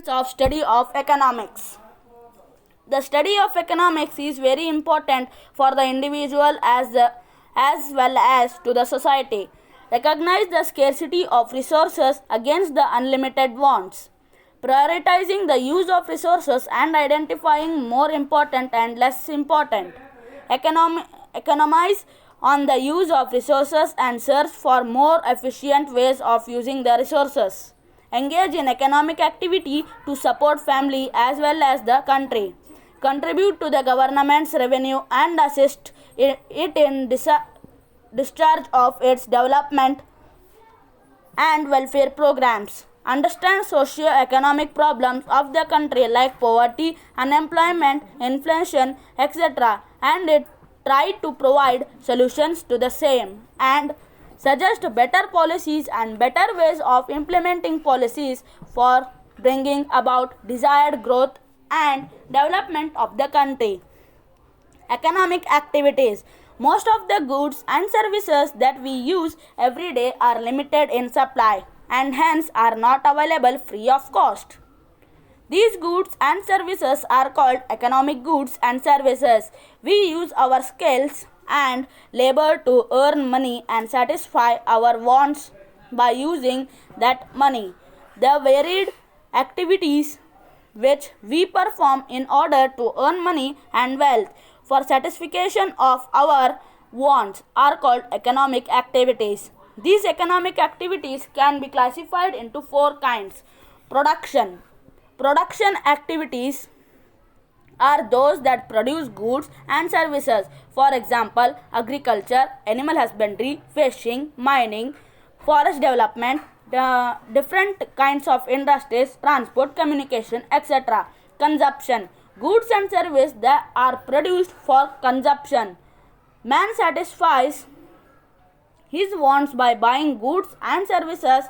Of study of economics. The study of economics is very important for the individual as well as to the society. Recognize the scarcity of resources against the unlimited wants. Prioritizing the use of resources and identifying more important and less important. Economize on the use of resources and search for more efficient ways of using the resources. Engage in economic activity to support family as well as the country. Contribute to the government's revenue and assist it in discharge of its development and welfare programs. Understand socio-economic problems of the country like poverty, unemployment, inflation, etc. and it try to provide solutions to the same and suggest better policies and better ways of implementing policies for bringing about desired growth and development of the country. Economic activities. Most of the goods and services that we use every day are limited in supply and hence are not available free of cost. These goods and services are called economic goods and services. We use our skills and labor to earn money and satisfy our wants by using that money. The varied activities which we perform in order to earn money and wealth for satisfaction of our wants are called economic activities. These economic activities can be classified into four kinds. Production. Production activities are those that produce goods and services. For example, agriculture, animal husbandry, fishing, mining, forest development, different kinds of industries, transport, communication, etc. Consumption. Goods and services that are produced for consumption. Man satisfies his wants by buying goods and services.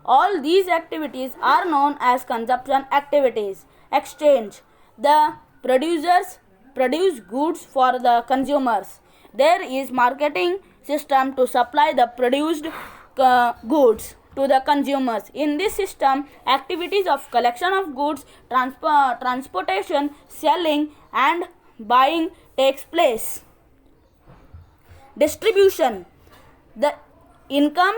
All these activities are known as consumption activities. Exchange. The producers produce goods for the consumers. There is marketing system to supply the produced goods to the consumers. In this system, activities of collection of goods, transportation, selling and buying takes place. Distribution. The income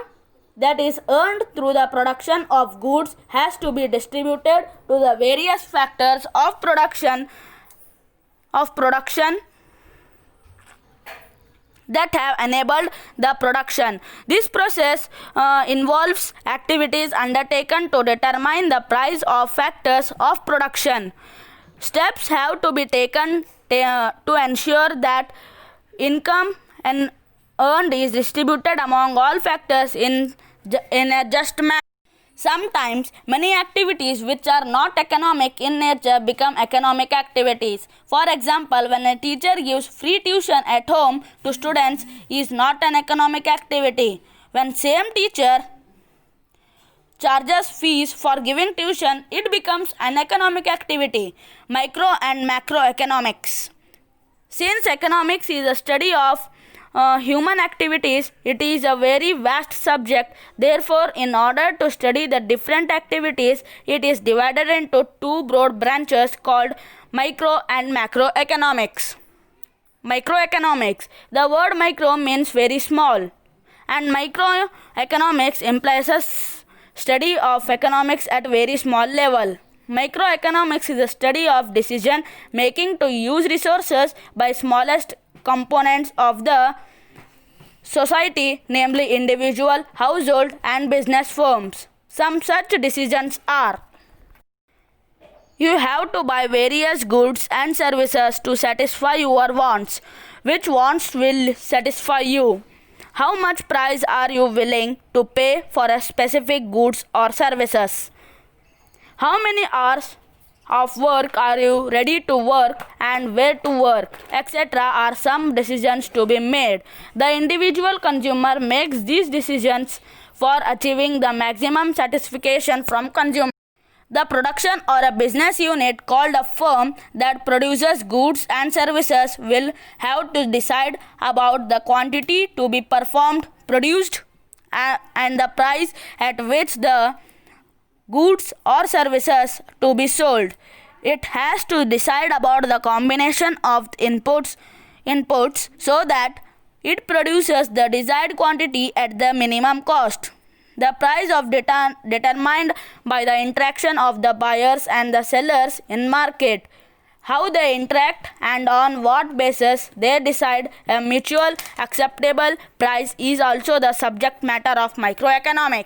that is earned through the production of goods has to be distributed to the various factors of production that have enabled the production. This process involves activities undertaken to determine the price of factors of production. Steps have to be taken to ensure that income and earned is distributed among all factors in a just manner. Sometimes many activities which are not economic in nature become economic activities. For example, when a teacher gives free tuition at home to students is not an economic activity. When same teacher charges fees for giving tuition, it becomes an economic activity. Micro and macroeconomics. Since economics is a study of human activities, it is a very vast subject. Therefore, in order to study the different activities, it is divided into two broad branches called micro and macroeconomics. Microeconomics. The word micro means very small, and microeconomics implies a study of economics at very small level. Microeconomics is a study of decision making to use resources by smallest components of the society, namely individual, household and business firms. Some such decisions are: you have to buy various goods and services to satisfy your wants. Which wants will satisfy you? How much price are you willing to pay for a specific goods or services? How many hours of work are you ready to work and where to work, etc. are some decisions to be made. The individual consumer makes these decisions for achieving the maximum satisfaction from consumer. The production or a business unit called a firm that produces goods and services will have to decide about the quantity to be produced and the price at which the goods or services to be sold. It has to decide about the combination of inputs so that it produces the desired quantity at the minimum cost. The price of determined by the interaction of the buyers and the sellers in market, how they interact and on what basis they decide a mutual acceptable price is also the subject matter of microeconomics.